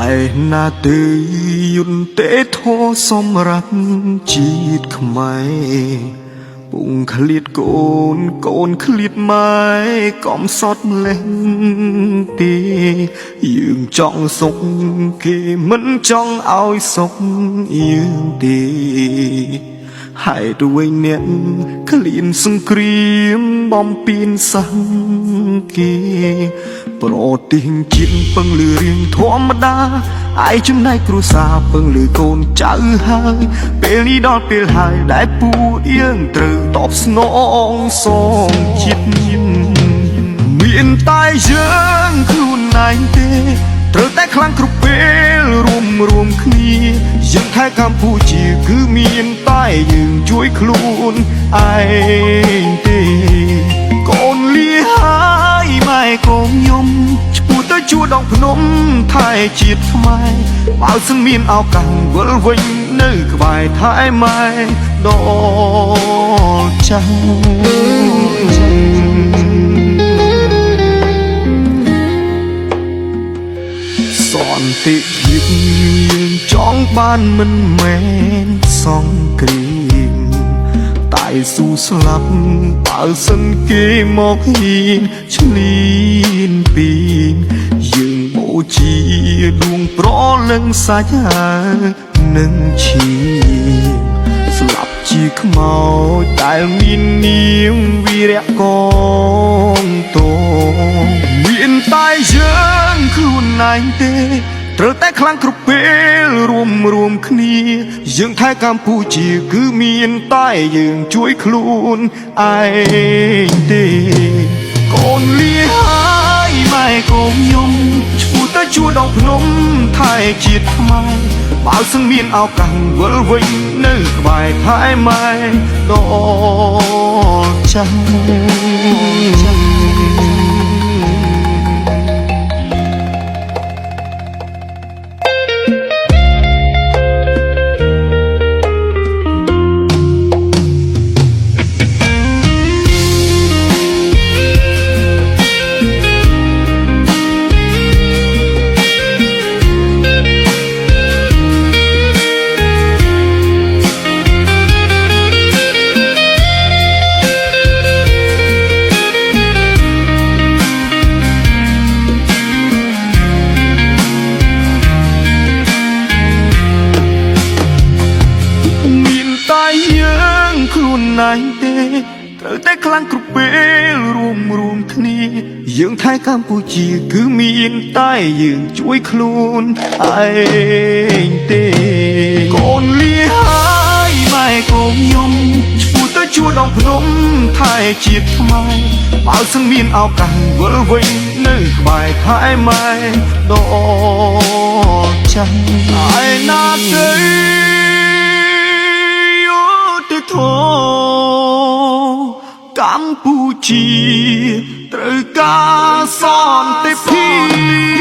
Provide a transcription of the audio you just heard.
ឯណាទេយន្តទេធោសម្រាប់ជាតិខ្មែរពុងឃ្លាតកូនកូនឃ្លាតម៉ែកំសត់ម្លេះទេយើងចង់សុខគេមិនចង់ឲ្យសុខយើងទេហេតុអ្វីអ្នកឃ្លានសង្គ្រាមបំពេញសាំងគេប្រទេសជាតិពឹងលើរៀងធម្មតាឯចំណែកគ្រួសារពឹងលើកូនចៅហើយពេលនេះដល់ពេលហើយដែលពួកយើងត្រូវតបស្នងសងជាតិមានតែយើងខ្លួនឯងទេត្រូវតែខ្លាំងគ្រប់ពេលរួមគ្នាយើងថែកម្ពុជាគឺមានតែយើងជួយខ្លួនឯងទេកូនលាហើយម៉ែកូនខ្ញុំឈ្មោះទៅជួដងភ្នំថែជាតិខ្មែរបើសិនមានឱកាសវិលវិញនៅក្បែរថែម៉ែដល់ចាស់សន្តិភាពយើងចង់បានមិនមែនសង្គ្រាមតែស៊ូស្លាប់បើសិនគេមកហ៊ានឈ្លានពីយើងបូជាដួងប្រលឹងសាច់នឹងឈាមស្លាប់ជាខ្មោចដែលមាននាមវីរៈកងទងមានតែយើងខ្លួនឯងទេត្រូវតែខ្លាំងគ្រប់ពេលរួមគ្នាយើងថែកម្ពុជាគឺមានតែយើងជួយខ្លួនឯងទេកូនលាហើយម៉ែកូនខ្ញុំឈ្មោះទៅជួដងភ្នំថែជាតិខ្មែរបើសិនមានឱកាសវិលវិញនៅក្បែរថែម៉ែដល់ចាស់ខ្លួនឯងទេត្រូវតែខ្លាំងគ្រប់ពេលរួមគ្នាយើងថែកម្ពុជាគឺមានតែយើងជួយខ្លួនឯងទេកូនលាហើយម៉ែកូនខ្ញុំឈ្មោះទៅជួដងភ្នំថែជាតិខ្មែរបើសិនមានឱកាសវិលវិញនៅក្បែរថែម៉ែដល់ចាស់ឯណាទេធម៌កម្ពុជាត្រូវការសន្តិភាព